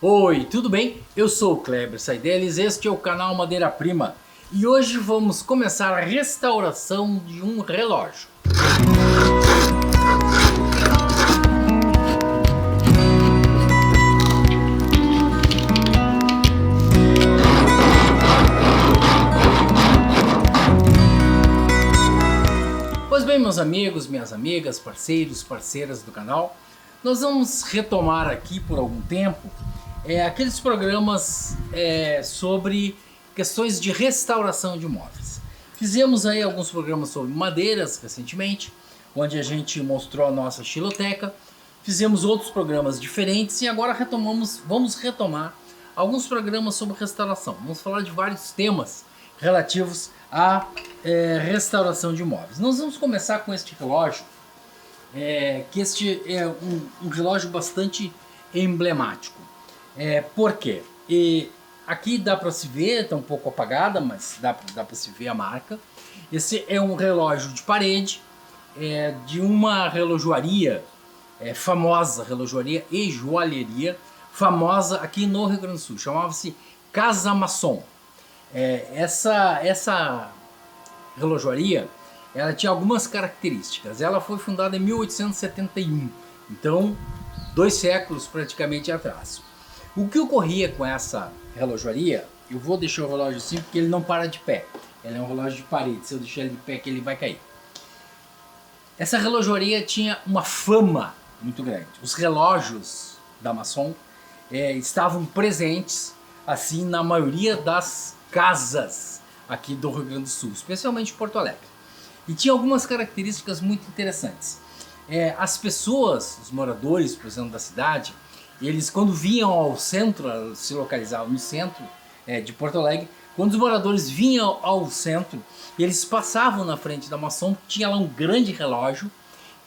Oi, tudo bem? Eu sou o Kleber Saideles, este é o canal Madeira Prima e hoje vamos começar a restauração de um relógio. Pois bem, meus amigos, minhas amigas, parceiros, parceiras do canal, nós vamos retomar aqui por algum tempo aqueles programas sobre questões de restauração de móveis. Fizemos aí alguns programas sobre madeiras recentemente, onde a gente mostrou a nossa estiloteca. Fizemos outros programas diferentes e agora vamos retomar alguns programas sobre restauração. Vamos falar de vários temas relativos à restauração de móveis. Nós vamos começar com este relógio, que este é um relógio bastante emblemático. Por quê? Aqui dá para se ver, está um pouco apagada, mas dá para se ver a marca. Esse é um relógio de parede, de uma relojoaria famosa, relojoaria e joalheria, famosa aqui no Rio Grande do Sul, chamava-se Casa Maçom. Essa relojoaria, ela tinha algumas características. Ela foi fundada em 1871, então 2 séculos praticamente atrás. O que ocorria com essa relojoaria, eu vou deixar o relógio assim porque ele não para de pé. Ele é um relógio de parede, se eu deixar ele de pé que ele vai cair. Essa relojoaria tinha uma fama muito grande. Os relógios da Maçom estavam presentes assim na maioria das casas aqui do Rio Grande do Sul, especialmente em Porto Alegre. E tinha algumas características muito interessantes. As pessoas, os moradores, por exemplo, da cidade, eles quando vinham ao centro, se localizavam no centro de Porto Alegre, quando os moradores vinham ao centro, eles passavam na frente da Maçom, tinha lá um grande relógio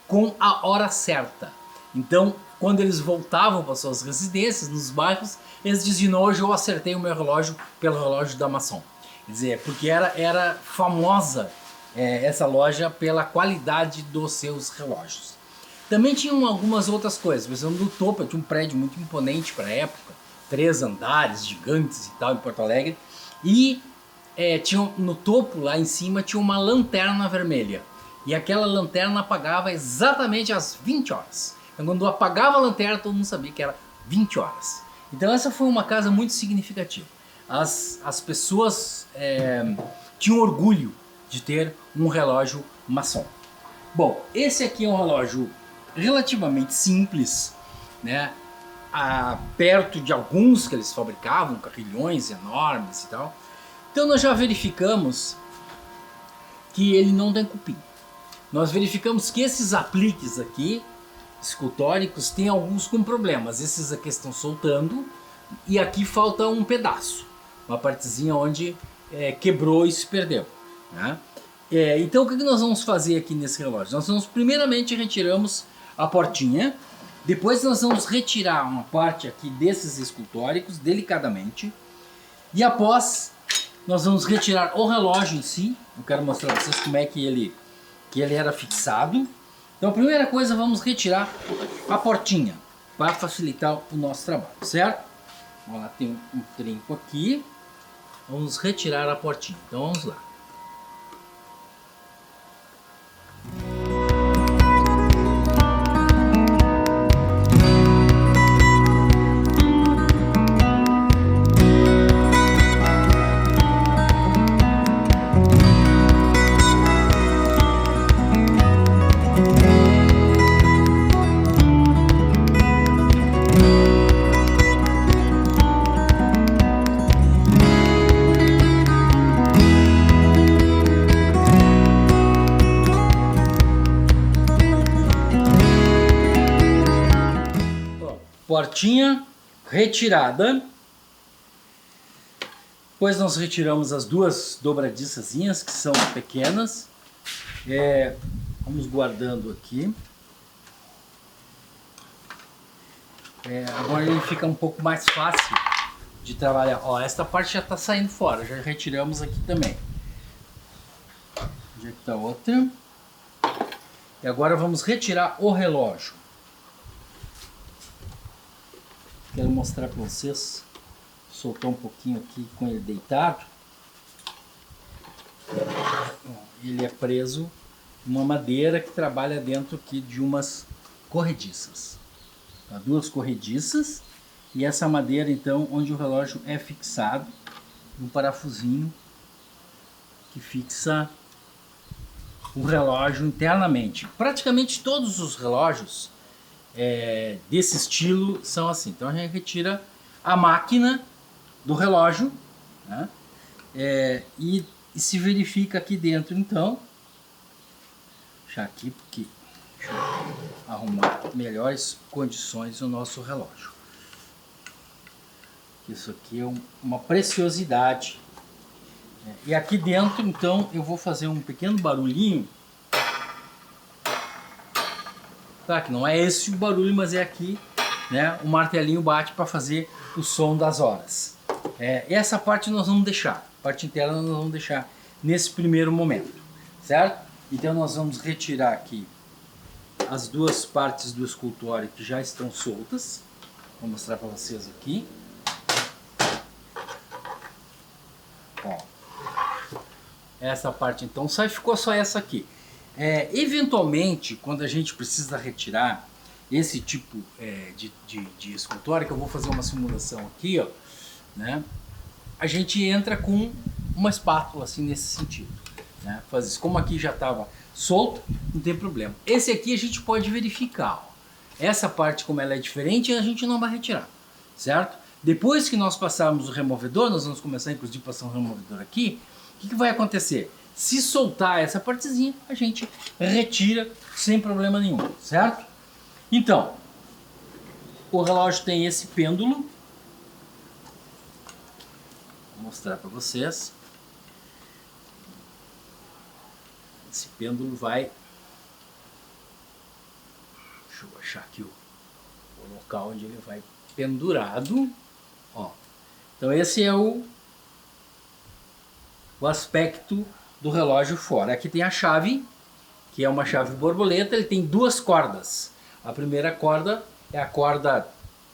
com a hora certa. Então, quando eles voltavam para suas residências, nos bairros, eles diziam: hoje eu acertei o meu relógio pelo relógio da Maçom. Quer dizer, porque era famosa essa loja pela qualidade dos seus relógios. Também tinham algumas outras coisas. Por exemplo, no topo tinha um prédio muito imponente para a época, 3 andares gigantes e tal em Porto Alegre, e tinha, no topo lá em cima tinha uma lanterna vermelha, e aquela lanterna apagava exatamente às 20 horas. Então, quando apagava a lanterna, todo mundo sabia que era 20 horas. Então essa foi uma casa muito significativa. As pessoas tinham orgulho de ter um relógio Maçom. Bom, esse aqui é um relógio relativamente simples, né? Perto de alguns que eles fabricavam, carrilhões enormes e tal. Então nós já verificamos que ele não tem cupim. Nós verificamos que esses apliques aqui, escultóricos, tem alguns com problemas. Esses aqui estão soltando e aqui falta um pedaço, uma partezinha onde quebrou e se perdeu, né? Então o que nós vamos fazer aqui nesse relógio? Nós vamos primeiramente retiramos a portinha, depois nós vamos retirar uma parte aqui desses escultóricos delicadamente, e após nós vamos retirar o relógio em si. Eu quero mostrar para vocês como é que ele era fixado. Então a primeira coisa, vamos retirar a portinha para facilitar o nosso trabalho, certo? Olha lá, tem um trinco aqui, vamos retirar a portinha, então vamos lá. Portinha retirada. Depois nós retiramos as 2 dobradiçazinhas, que são pequenas. Vamos guardando aqui. Agora ele fica um pouco mais fácil de trabalhar. Ó, esta parte já está saindo fora, já retiramos aqui também. Onde é que está a outra? E agora vamos retirar o relógio. Quero mostrar para vocês, soltar um pouquinho aqui com ele deitado. Ele é preso em uma madeira que trabalha dentro aqui de umas corrediças. Tá? Duas corrediças, e essa madeira então onde o relógio é fixado, um parafusinho que fixa o relógio internamente. Praticamente todos os relógios desse estilo são assim. Então a gente retira a máquina do relógio, né? E se verifica aqui dentro então. Deixa aqui porque deixa eu arrumar melhores condições no nosso relógio. Isso aqui é uma preciosidade. E aqui dentro então eu vou fazer um pequeno barulhinho. Tá, que não é esse o barulho, mas é aqui, né? O martelinho bate para fazer o som das horas. Essa parte nós vamos deixar, a parte interna nós vamos deixar nesse primeiro momento, certo? Então nós vamos retirar aqui as duas partes do escultório que já estão soltas. Vou mostrar para vocês aqui. Ó, essa parte então ficou só essa aqui. Eventualmente, quando a gente precisa retirar esse tipo de escultório, que eu vou fazer uma simulação aqui, ó, né? A gente entra com uma espátula assim nesse sentido, né? Como aqui já estava solto, não tem problema. Esse aqui a gente pode verificar, ó. Essa parte, como ela é diferente, a gente não vai retirar, certo? Depois que nós passarmos o removedor, nós vamos começar inclusive a passar um removedor aqui. O que vai acontecer? Se soltar essa partezinha, a gente retira sem problema nenhum, certo? Então, o relógio tem esse pêndulo. Vou mostrar para vocês. Esse pêndulo vai... Deixa eu achar aqui o local onde ele vai pendurado. Ó. Então esse é o aspecto do relógio fora. Aqui tem a chave, que é uma chave borboleta. Ele tem duas cordas. A primeira corda é a corda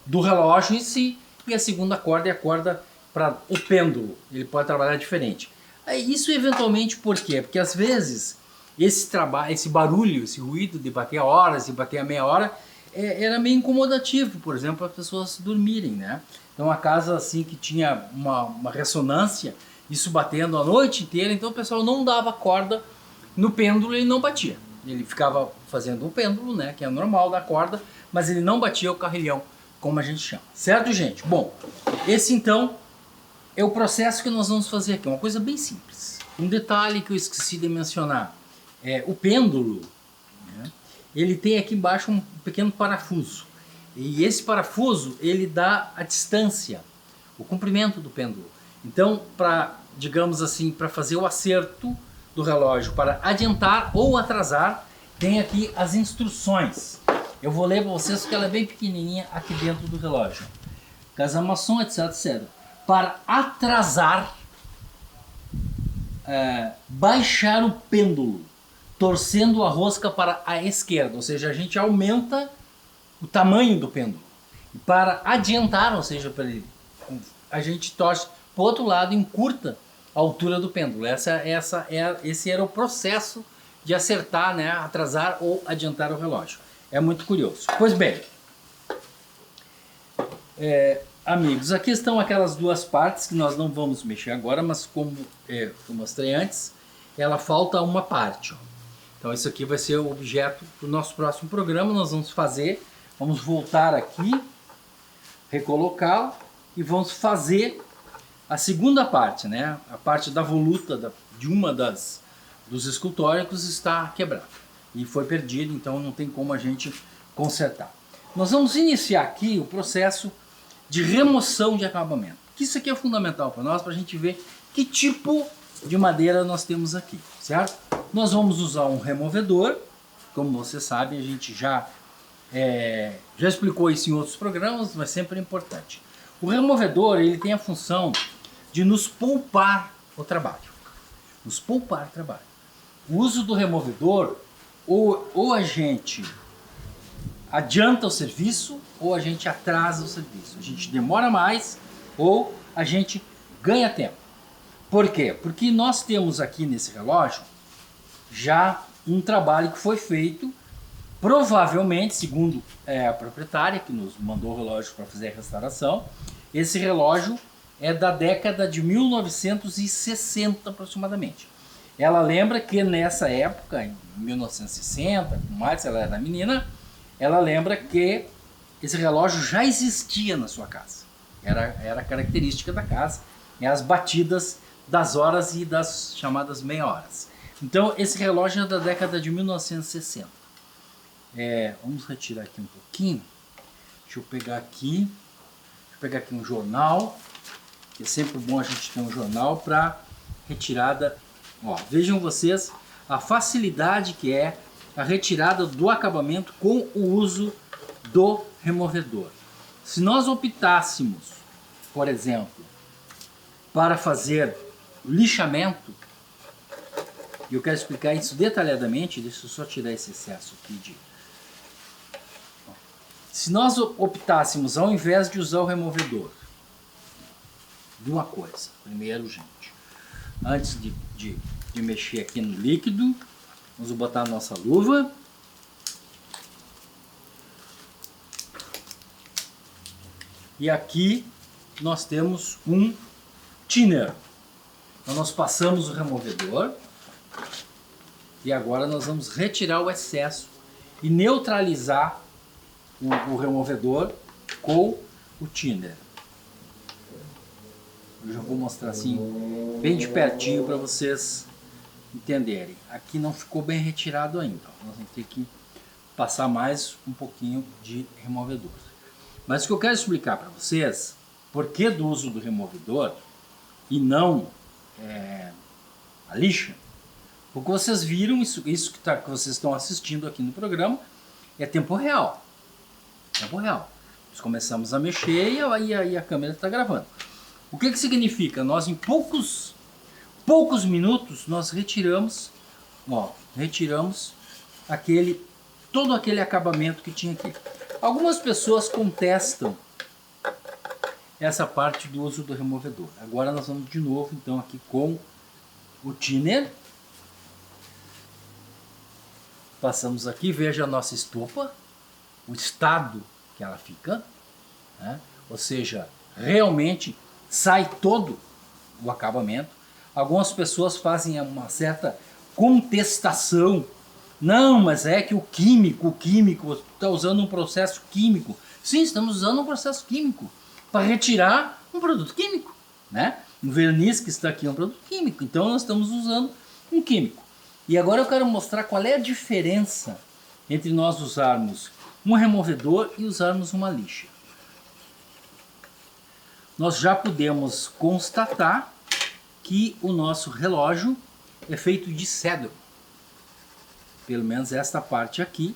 do relógio em si, e a segunda corda é a corda para o pêndulo. Ele pode trabalhar diferente. Isso eventualmente por quê? Porque às vezes esse barulho, esse ruído de bater a horas, de bater a meia hora, era meio incomodativo, por exemplo, para as pessoas dormirem, né? Então a casa assim que tinha uma ressonância, isso batendo a noite inteira, então o pessoal não dava corda no pêndulo, ele não batia. Ele ficava fazendo o pêndulo, né, que é normal da corda, mas ele não batia o carrilhão, como a gente chama. Certo, gente? Bom, esse então é o processo que nós vamos fazer aqui, uma coisa bem simples. Um detalhe que eu esqueci de mencionar, o pêndulo, né, ele tem aqui embaixo um pequeno parafuso. E esse parafuso, ele dá a distância, o comprimento do pêndulo. Então, digamos assim, para fazer o acerto do relógio, para adiantar ou atrasar, tem aqui as instruções. Eu vou ler para vocês porque ela é bem pequenininha aqui dentro do relógio. Casamaçom, etc, etc. Para atrasar, baixar o pêndulo, torcendo a rosca para a esquerda. Ou seja, a gente aumenta o tamanho do pêndulo. E para adiantar, ou seja, a gente torce para o outro lado, encurta a altura do pêndulo. Esse era o processo de acertar, né, atrasar ou adiantar o relógio. É muito curioso. Pois bem, amigos, aqui estão aquelas duas partes que nós não vamos mexer agora, mas como eu mostrei antes, ela falta uma parte. Ó. Então isso aqui vai ser o objeto do nosso próximo programa. Nós vamos voltar aqui, recolocá-lo e vamos fazer a segunda parte, né? A parte da voluta de uma dos escultóricos está quebrada e foi perdida, então não tem como a gente consertar. Nós vamos iniciar aqui o processo de remoção de acabamento. Isso aqui é fundamental para nós, para a gente ver que tipo de madeira nós temos aqui, certo? Nós vamos usar um removedor, como você sabe, a gente já explicou isso em outros programas, mas sempre é importante. O removedor, ele tem a função de nos poupar o trabalho. Nos poupar o trabalho. O uso do removedor, ou a gente adianta o serviço ou a gente atrasa o serviço. A gente demora mais ou a gente ganha tempo. Por quê? Porque nós temos aqui nesse relógio já um trabalho que foi feito, provavelmente, segundo a proprietária que nos mandou o relógio para fazer a restauração. Esse relógio é da década de 1960 aproximadamente. Ela lembra que nessa época, em 1960, com mais ela era menina, ela lembra que esse relógio já existia na sua casa. Era característica da casa, as batidas das horas e das chamadas meia horas. Então esse relógio é da década de 1960. Vamos retirar aqui um pouquinho. Deixa eu pegar aqui um jornal, que é sempre bom a gente ter um jornal para retirada. Ó, vejam vocês a facilidade que é a retirada do acabamento com o uso do removedor. Se nós optássemos, por exemplo, para fazer lixamento, e eu quero explicar isso detalhadamente, deixa eu só tirar esse excesso aqui Se nós optássemos, ao invés de usar o removedor, de uma coisa, primeiro, gente, antes de mexer aqui no líquido, vamos botar a nossa luva. E aqui nós temos um thinner. Então nós passamos o removedor e agora nós vamos retirar o excesso e neutralizar o removedor com o thinner. Eu já vou mostrar assim bem de pertinho para vocês entenderem. Aqui não ficou bem retirado ainda. Nós vamos ter que passar mais um pouquinho de removedor. Mas o que eu quero explicar para vocês, por que do uso do removedor e não a lixa, porque vocês viram isso que vocês estão assistindo aqui no programa é tempo real. Tempo real. Nós começamos a mexer e a câmera está gravando. O que significa? Nós em poucos minutos nós retiramos todo aquele acabamento que tinha aqui. Algumas pessoas contestam essa parte do uso do removedor. Agora nós vamos de novo então aqui com o thinner. Passamos aqui, veja a nossa estopa, o estado que ela fica, né? Ou seja, realmente sai todo o acabamento. Algumas pessoas fazem uma certa contestação. Não, mas é que o químico está usando um processo químico. Sim, estamos usando um processo químico para retirar um produto químico, né? O verniz que está aqui é um produto químico, então nós estamos usando um químico. E agora eu quero mostrar qual é a diferença entre nós usarmos um removedor e usarmos uma lixa. Nós já podemos constatar que o nosso relógio é feito de cedro. Pelo menos esta parte aqui,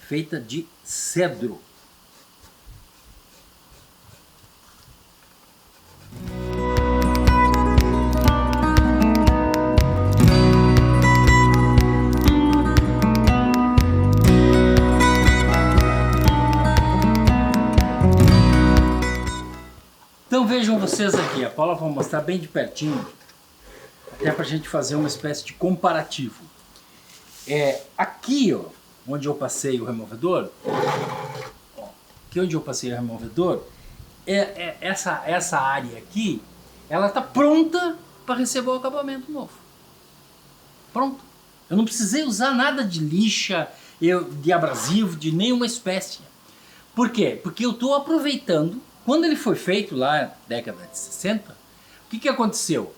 feita de cedro. Então vejam vocês aqui, a Paula vai mostrar bem de pertinho, até para a gente fazer uma espécie de comparativo. Aqui, ó, onde eu passei o removedor, essa área aqui, ela está pronta para receber o acabamento novo. Pronto. Eu não precisei usar nada de lixa, de abrasivo, de nenhuma espécie. Por quê? Porque eu estou aproveitando. Quando ele foi feito lá na década de 60, o que aconteceu?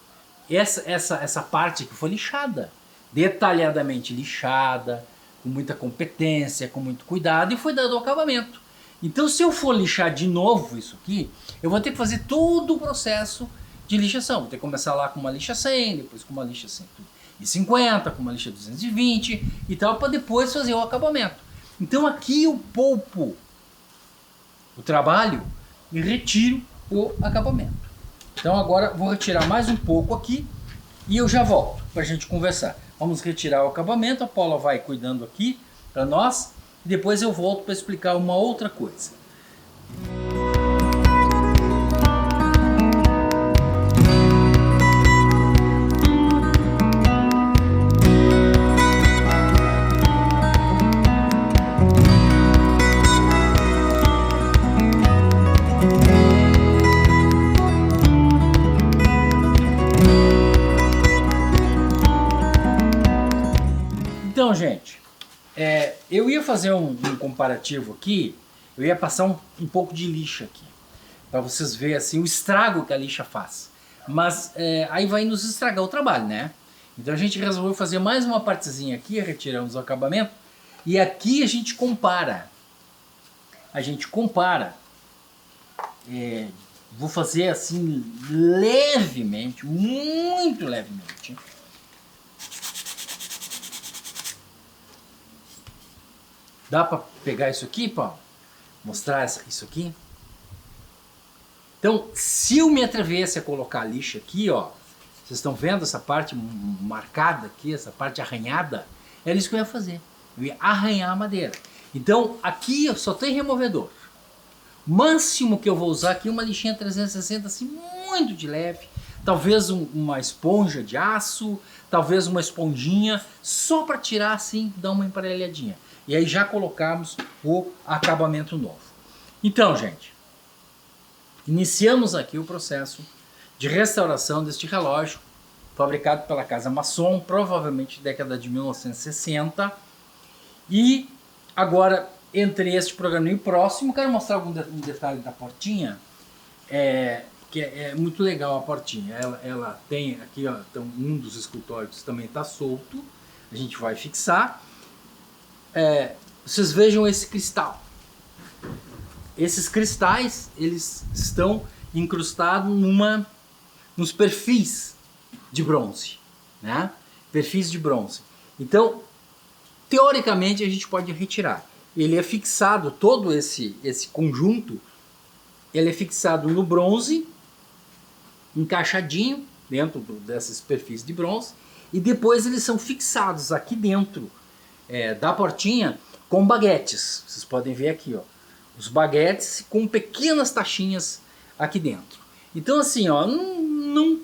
Essa parte que foi lixada, detalhadamente lixada, com muita competência, com muito cuidado, e foi dado o acabamento. Então, se eu for lixar de novo isso aqui, eu vou ter que fazer todo o processo de lixação. Vou ter que começar lá com uma lixa 100, depois com uma lixa 150, com uma lixa 220 e tal, para depois fazer o acabamento. Então, aqui eu poupo o trabalho e retiro o acabamento. Então agora vou retirar mais um pouco aqui e eu já volto para a gente conversar. Vamos retirar o acabamento, a Paula vai cuidando aqui para nós e depois eu volto para explicar uma outra coisa. Então, gente, eu ia fazer um comparativo aqui, eu ia passar um pouco de lixa aqui, para vocês verem assim, o estrago que a lixa faz. Mas aí vai nos estragar o trabalho, né? Então a gente resolveu fazer mais uma partezinha aqui, retiramos o acabamento, e aqui a gente compara. Vou fazer assim, levemente, muito levemente. Dá para pegar isso aqui, Paulo? Mostrar isso aqui? Então, se eu me atrevesse a colocar a lixa aqui, ó, vocês estão vendo essa parte marcada aqui, essa parte arranhada? Era isso que eu ia fazer. Eu ia arranhar a madeira. Então, aqui só tem removedor. O máximo que eu vou usar aqui é uma lixinha 360, assim, muito de leve. Talvez uma esponja de aço, talvez uma esponjinha, só para tirar assim, dar uma emparelhadinha. E aí já colocamos o acabamento novo. Então, gente, iniciamos aqui o processo de restauração deste relógio, fabricado pela Casa Masson, provavelmente década de 1960. E agora, entre este programa e o próximo, quero mostrar algum detalhe da portinha, que é muito legal a portinha. Ela tem aqui, ó, então, um dos escultórios também está solto, a gente vai fixar. Vocês vejam esse cristal. Esses cristais, eles estão incrustados nos perfis de bronze, né? Perfis de bronze. Então, teoricamente, a gente pode retirar. Ele é fixado, todo esse conjunto, ele é fixado no bronze, encaixadinho dentro desses perfis de bronze, e depois eles são fixados aqui dentro da portinha com baguetes. Vocês podem ver aqui, ó, os baguetes com pequenas taxinhas aqui dentro. Então assim, ó, não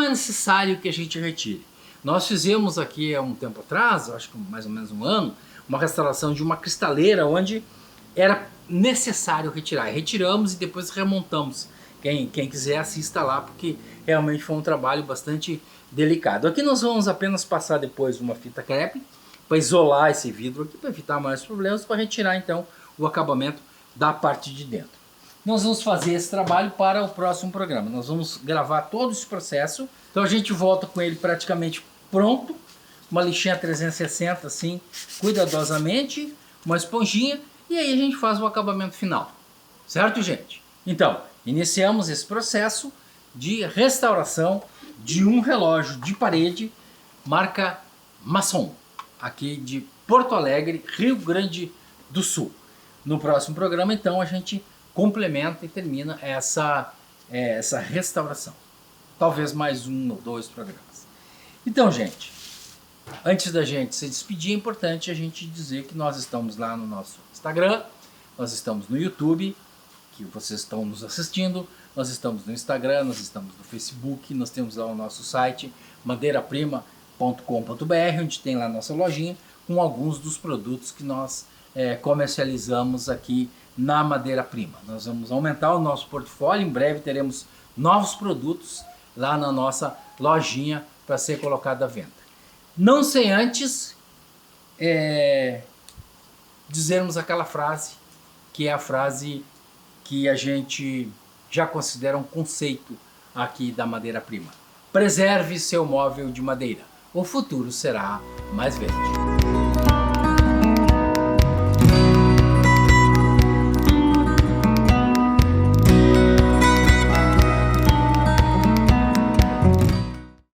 é necessário que a gente retire. Nós fizemos aqui há um tempo atrás, acho que mais ou menos um ano, uma restauração de uma cristaleira onde era necessário retirar. Retiramos e depois remontamos. Quem quiser assista lá, porque realmente foi um trabalho bastante delicado. Aqui nós vamos apenas passar depois uma fita crepe para isolar esse vidro aqui, para evitar mais problemas, para retirar então o acabamento da parte de dentro. Nós vamos fazer esse trabalho para o próximo programa. Nós vamos gravar todo esse processo. Então a gente volta com ele praticamente pronto. Uma lixinha 360 assim, cuidadosamente, uma esponjinha, e aí a gente faz o acabamento final. Certo, gente? Então, iniciamos esse processo de restauração de um relógio de parede marca Masson, aqui de Porto Alegre, Rio Grande do Sul. No próximo programa, então, a gente complementa e termina essa restauração. Talvez mais um ou dois programas. Então, gente, antes da gente se despedir, é importante a gente dizer que nós estamos lá no nosso Instagram, nós estamos no YouTube, que vocês estão nos assistindo, nós estamos no Instagram, nós estamos no Facebook, nós temos lá o nosso site madeiraprima.com.br, onde tem lá a nossa lojinha com alguns dos produtos que nós comercializamos aqui na Madeira Prima. Nós vamos aumentar o nosso portfólio, em breve teremos novos produtos lá na nossa lojinha para ser colocado à venda. Não sem antes dizermos aquela frase, que é a frase que a gente já considera um conceito aqui da Madeira Prima. Preserve seu móvel de madeira. O futuro será mais verde.